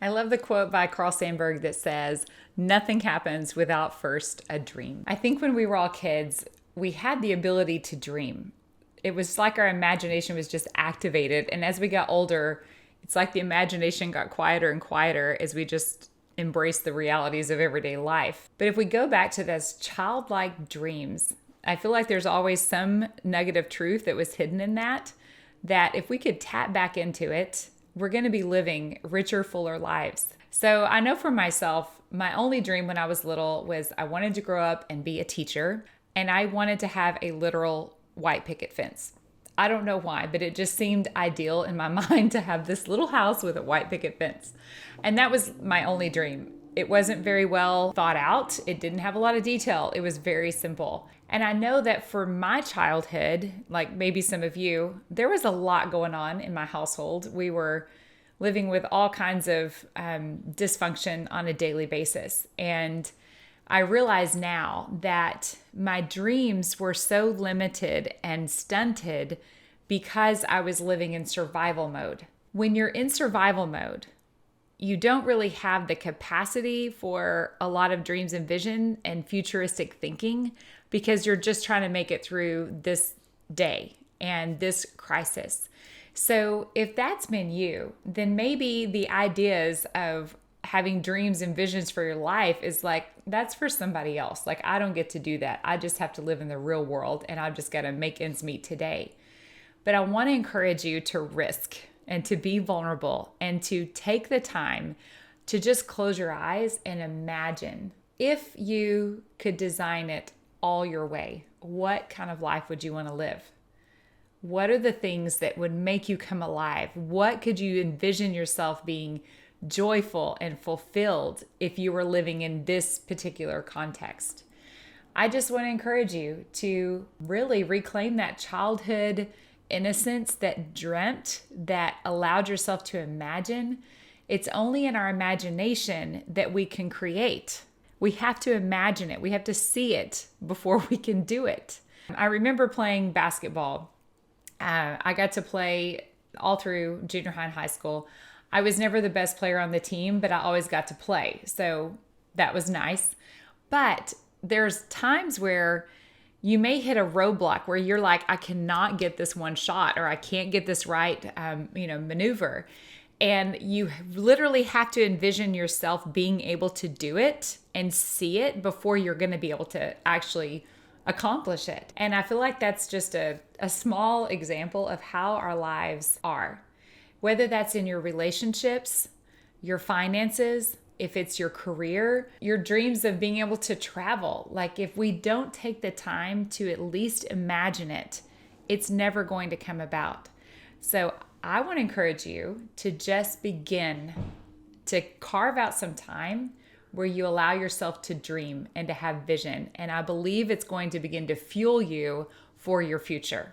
I love the quote by Carl Sandburg that says, "Nothing happens without first a dream." I think when we were all kids, we had the ability to dream. It was like our imagination was just activated. And as we got older, it's like the imagination got quieter and quieter as we just embraced the realities of everyday life. But if we go back to those childlike dreams, I feel like there's always some nugget of truth that was hidden in that, that if we could tap back into it, we're going to be living richer, fuller lives. So I know for myself, my only dream when I was little was I wanted to grow up and be a teacher, and I wanted to have a literal white picket fence. I don't know why, but it just seemed ideal in my mind to have this little house with a white picket fence. And that was my only dream. It wasn't very well thought out. It didn't have a lot of detail. It was very simple. And I know that for my childhood, like maybe some of you, there was a lot going on in my household. We were living with all kinds of dysfunction on a daily basis. And I realize now that my dreams were so limited and stunted because I was living in survival mode. When you're in survival mode, you don't really have the capacity for a lot of dreams and vision and futuristic thinking because you're just trying to make it through this day and this crisis. So if that's been you, then maybe the ideas of having dreams and visions for your life is like, that's for somebody else. Like, I don't get to do that. I just have to live in the real world and I've just got to make ends meet today. But I want to encourage you to risk and to be vulnerable and to take the time to just close your eyes and imagine if you could design it all your way, what kind of life would you want to live? What are the things that would make you come alive? What could you envision yourself being joyful and fulfilled if you were living in this particular context? I just want to encourage you to really reclaim that childhood innocence, that dreamt, that allowed yourself to imagine. It's only in our imagination that we can create. We have to imagine it. We have to see it before we can do it. I remember playing basketball. I got to play all through junior high and high school. I was never the best player on the team, but I always got to play. So that was nice. But there's times where you may hit a roadblock where you're like, I cannot get this one shot, or I can't get this right, maneuver. And you literally have to envision yourself being able to do it and see it before you're going to be able to actually accomplish it. And I feel like that's just a small example of how our lives are. Whether that's in your relationships, your finances, if it's your career, your dreams of being able to travel. Like, if we don't take the time to at least imagine it, it's never going to come about. So I want to encourage you to just begin to carve out some time where you allow yourself to dream and to have vision. And I believe it's going to begin to fuel you for your future.